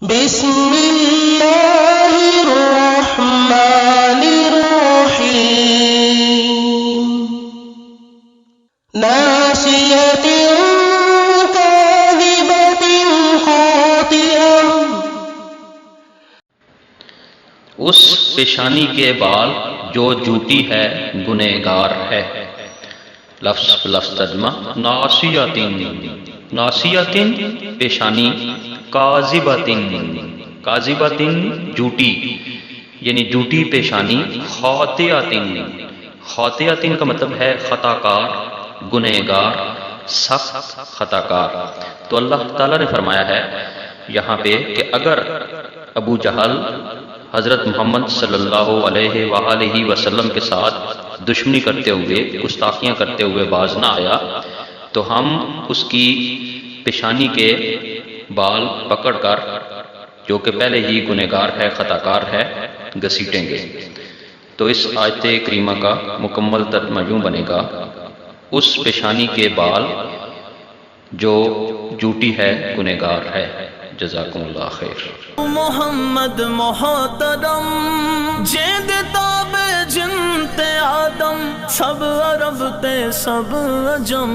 بسم اللہ الرحمن الرحیم ناصیۃ کاذبۃ خاطئہ۔ اس پیشانی کے بال جو جھوٹی ہے گنہگار ہے۔ لفظ ترجمہ ناصیۃ، ناصیۃ پیشانی، کاذبۃ جھوٹی یعنی جھوٹی پیشانی، خاطئۃ کا مطلب ہے خطا کار، گنہگار، سخت خطا کار۔ تو اللہ تعالیٰ نے فرمایا ہے یہاں پہ کہ اگر ابو جہل حضرت محمد صلی اللہ علیہ وآلہ وسلم کے ساتھ دشمنی کرتے ہوئے، گستاخیاں کرتے ہوئے باز نہ آیا تو ہم اس کی پیشانی کے بال پکڑ کر، جو کہ پہلے ہی گنہگار ہے، خطا کار ہے، گھسیٹیں گے۔ تو اس آیت کریمہ کا مکمل ترجمہ یوں بنے گا، اس پیشانی کے بال جو جھوٹی ہے، گنہگار ہے۔ جزاکم اللہ خیر۔ محمد محترم جیند تاب جنت آدم، سب عرب تے سب عجم۔